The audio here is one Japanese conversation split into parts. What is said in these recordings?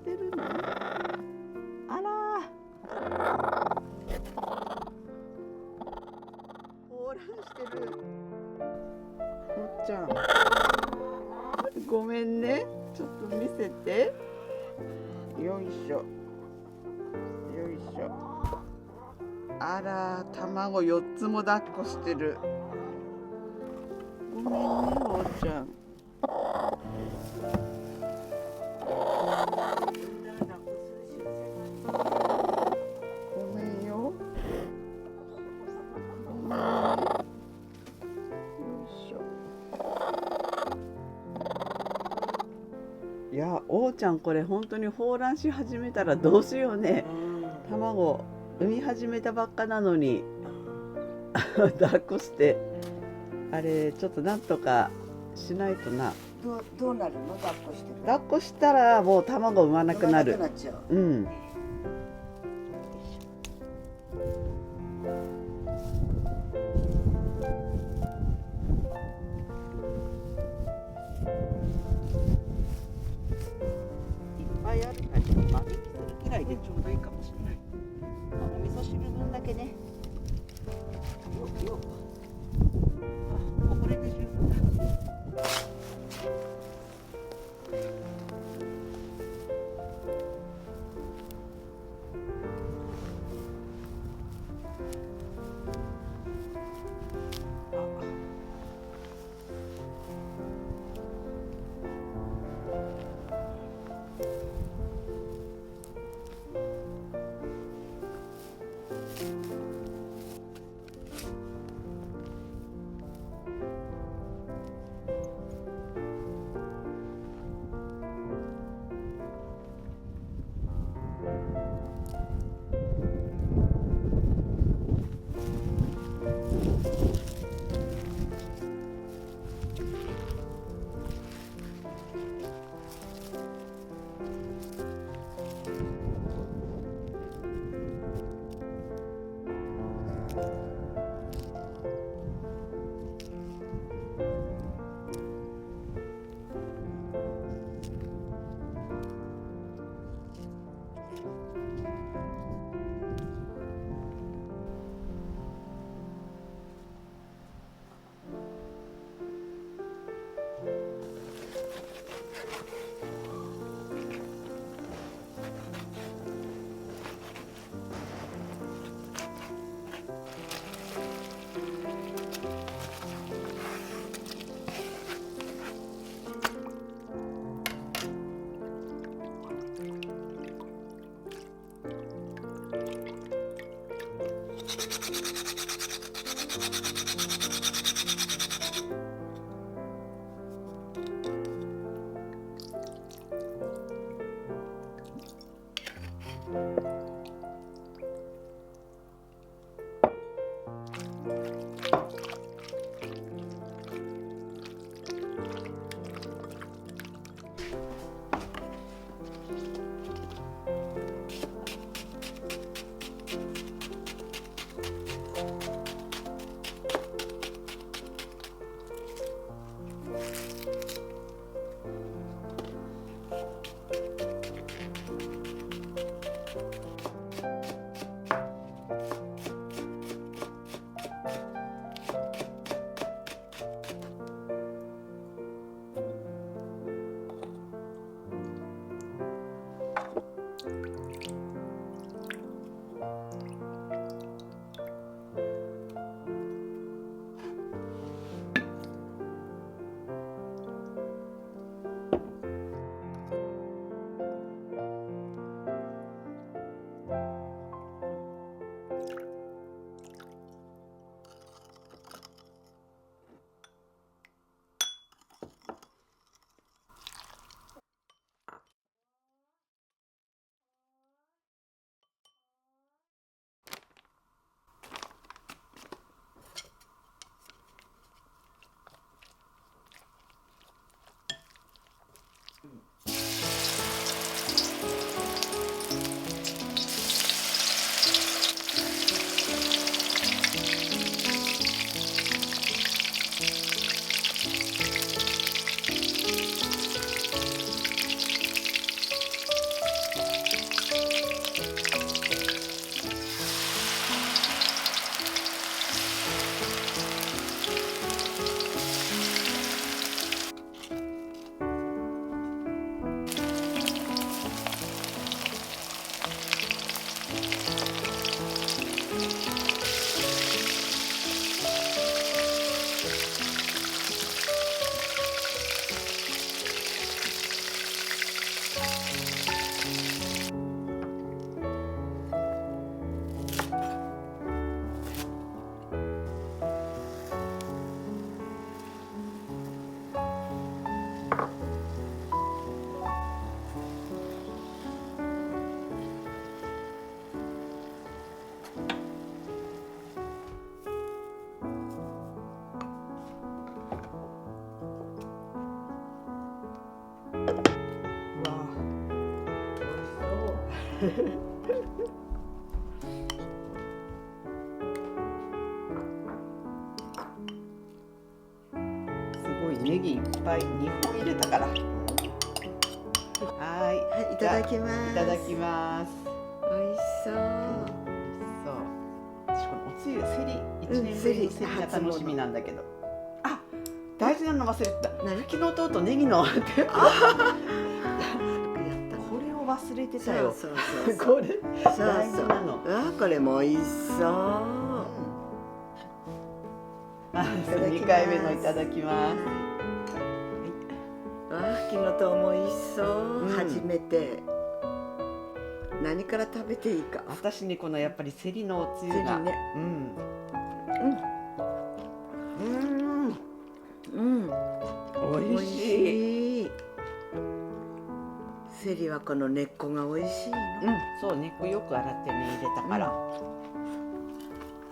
してるの？あら放卵してる。おっちゃんごめんね、ちょっと見せて。よいしょよいしょ。あら、卵4つも抱っこしてる。ごめんね、おうちゃん。ごめんよ。ごめんね。よいしょ。いや、おうちゃんこれ本当に放卵し始めたらどうしようね。卵産み始めたばっかなのに抱っこして、あれちょっとなんとかしないとな。どうなるの？抱っこしてる。抱っこしたらもう卵産まなくなる。産まなくなっちゃう。うん。いっぱいあるから間引きするくらいでちょうどいいかもしれない。お味噌汁分だけね。よあ、これで十分だ。ごいネギいっぱい2本入れたから。はいはい、いただきます。いただきます。美味しそう。そう私このおつゆセリ1年ぶりのセリが楽しみなんだけど、あ、大事なの忘れてた。何フキノトウとネギのこやった。れを忘れてたよ。そうそうそう。これそう大事そう。なの。あ、これも美味しそう。あ、2回目のいただきます。あ、フキノトウも美味しそう。うん初めて。何から食べていいか。私ねこのやっぱりセリのおつゆセリが、ね。うん。美味しい。い。セリはこの根っこが美味しいの。そう根っこよく洗ってね入れたから、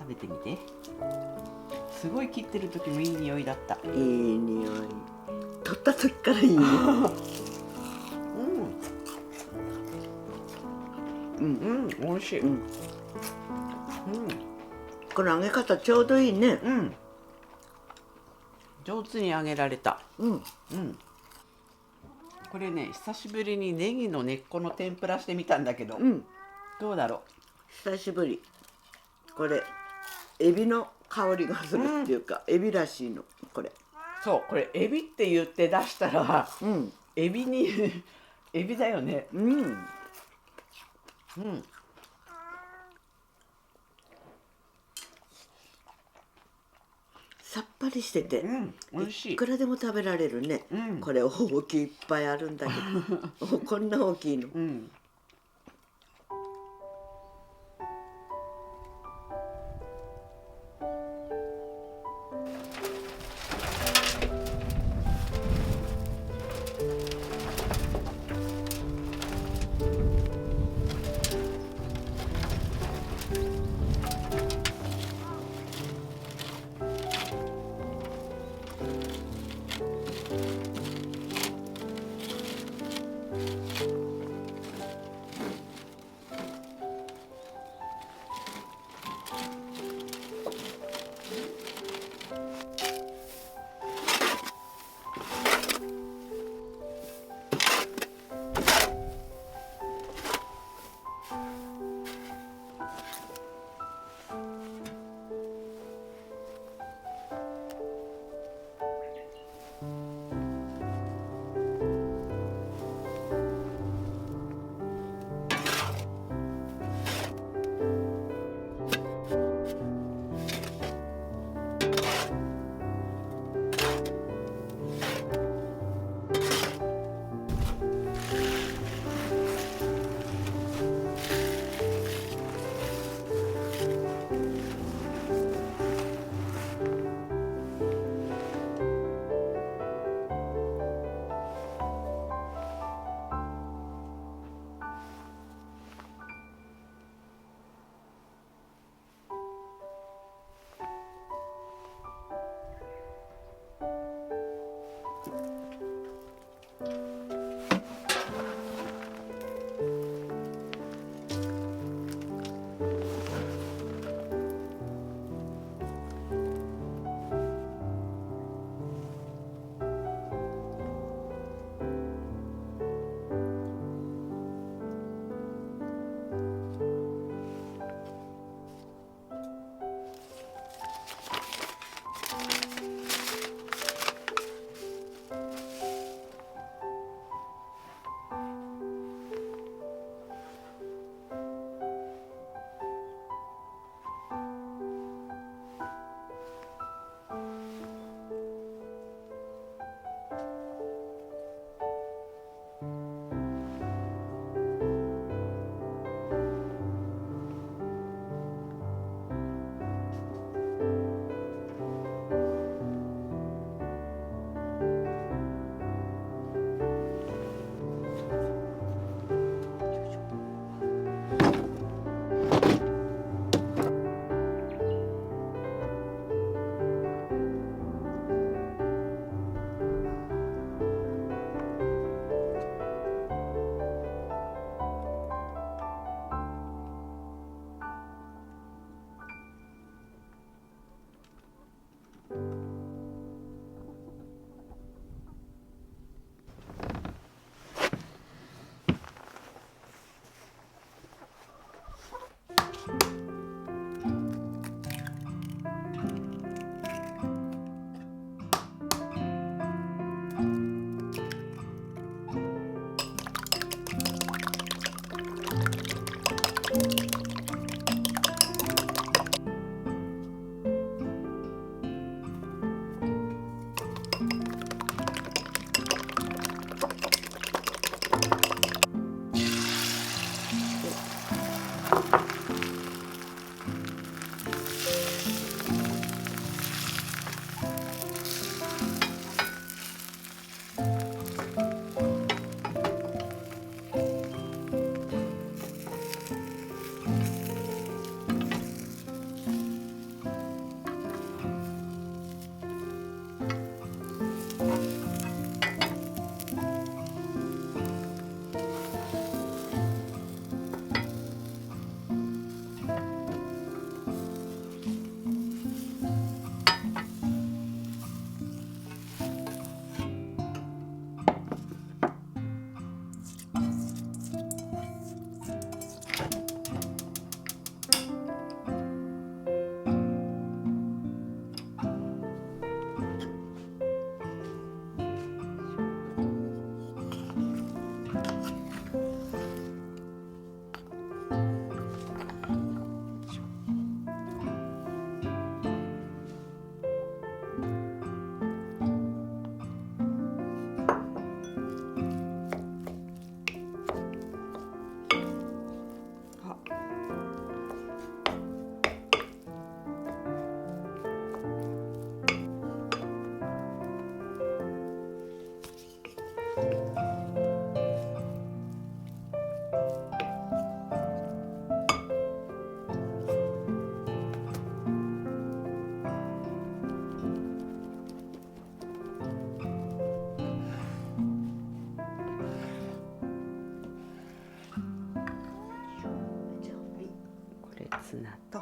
食べてみて。すごい切ってる時もいい匂いだった。いい匂い。取った時からいいね。美味しい。この揚げ方ちょうどいいね。上手に揚げられた。うん。これね久しぶりにネギの根っこの天ぷらしてみたんだけど、どうだろ久しぶり。これエビの香りがするっていうか、エビらしいのこれ。う。そうこれエビって言って出したら、エビにエビだよね。さっぱりしてて、美味しい。いくらでも食べられるね。これ大きいいっぱいあるんだけど、こんな大きいの。ツナと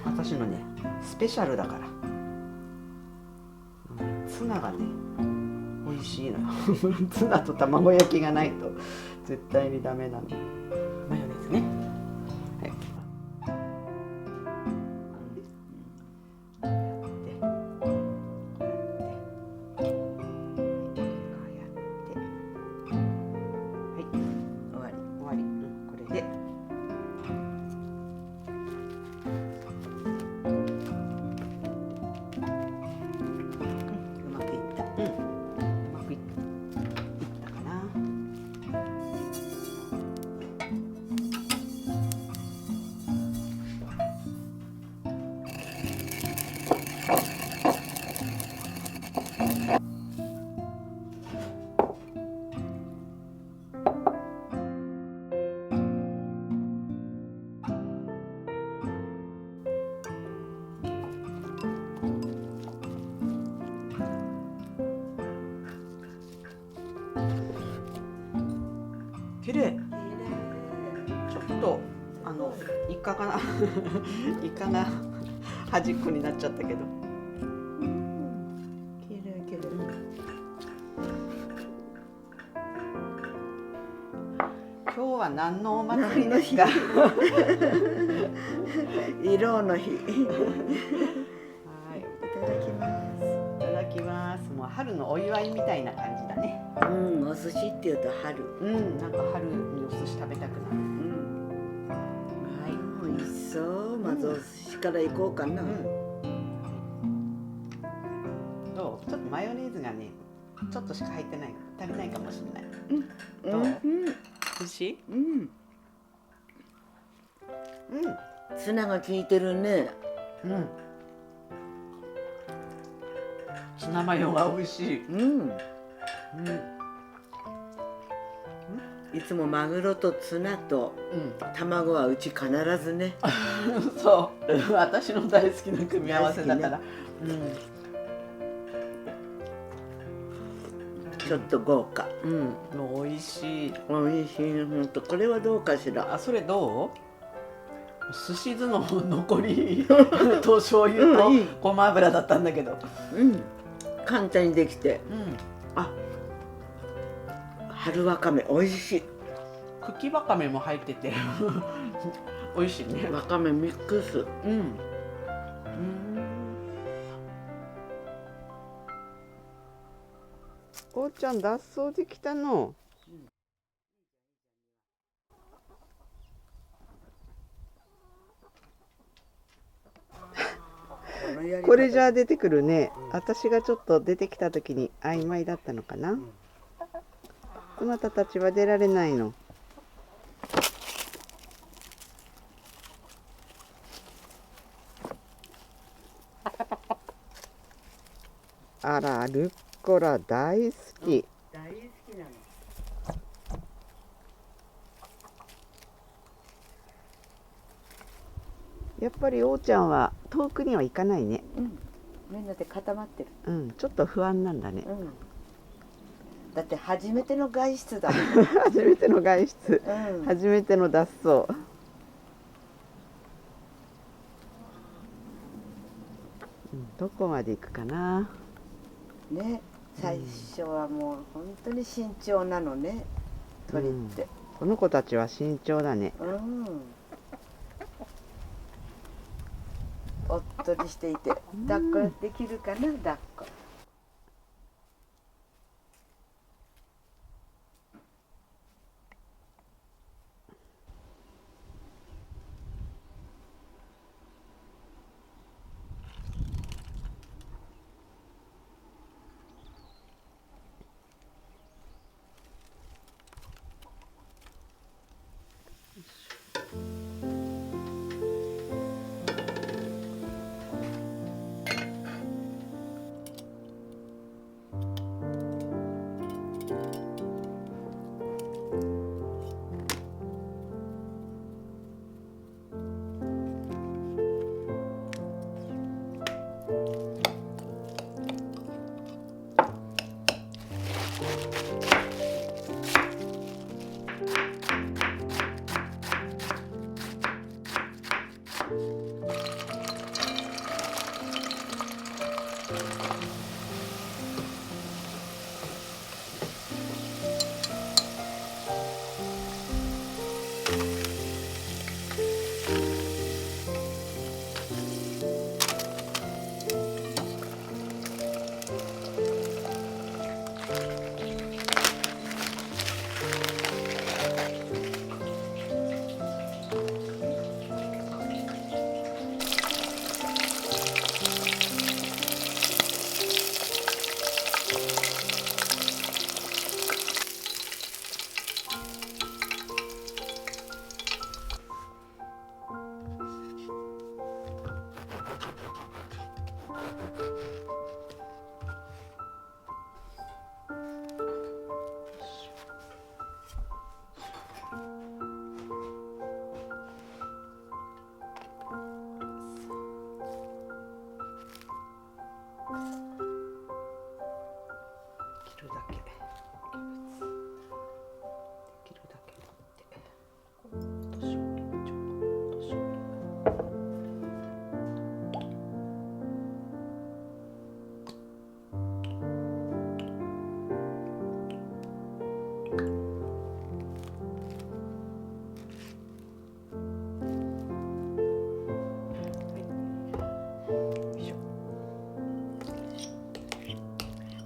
私のねスペシャルだから、ツナがね美味しいのよツナと卵焼きがないと絶対にダメなの。マヨネーズね、はい、終わり、これで綺麗。ちょっとイカがイカが端っこになっちゃったけど、綺麗綺麗。今日は何のお祭りですか？色の日。はい、いただきます。いただきます。もう春のお祝いみたいな感じだね。うん、お寿司っていうと春。なんか春にお寿司食べたくなる。はい、美味しそう。まずお寿司から行こうかな。どう？ちょっとマヨネーズがね、ちょっとしか入ってない、足りないかもしれない。どう？美味しい？ツナが効いてるね。ツナマヨが美味しい。いつもマグロとツナと卵はうち必ずね。そう、私の大好きな組み合わせだから。ちょっと豪華。もう美味しい。美味しい。本当これはどうかしら。あ、それど寿司酢の残りと醤油といいごま油だったんだけど、簡単にできて、あ、春わかめ美味しい。茎わかめも入ってて美味しいね。わかめミックス。おーちゃん脱走できたの。これじゃあ出てくるね。私がちょっと出てきた時に曖昧だったのかな。そなたたちは出られないの。あら、ルッコラ大好き。大好きなの。やっぱりおーちゃんは遠くには行かないね。みんなで固まってる。ちょっと不安なんだね。だって初めての外出だもん。初めての外出、初めての脱走。どこまで行くかな。ね、最初はもう本当に慎重なのね、鳥って。この子たちは慎重だね。おっとりしていて、抱っこできるかな、抱っこ。切るだけ。できるだけ持って。年寄りちょっと年寄り。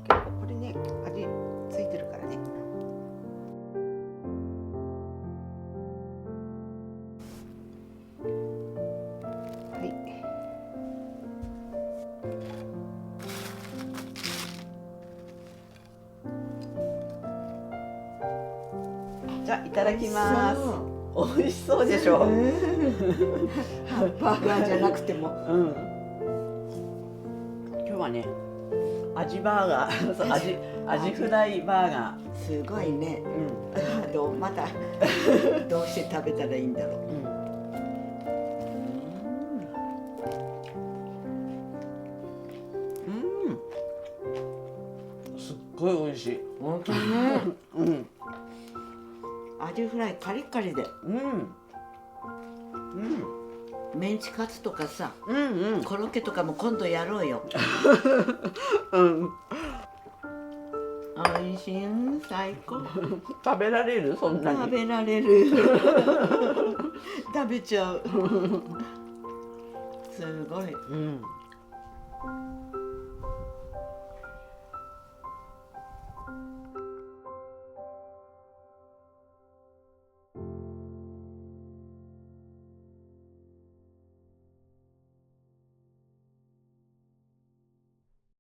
これね、味ついてるからね。はい。じゃあいただきます。美味しそうでしょ。ハンバーガーじゃなくても。今日はね、アジバーガー、そうアジフライバーガー。すごいね。またどうして食べたらいいんだろう。すっごい美味しい。本当にね。アジフライカリカリで。メンチカツとかさ、うんコロッケとかも今度やろうよ。うんおいしい、最高。食べられるそんなに食べられる。食べちゃう。すごい。うん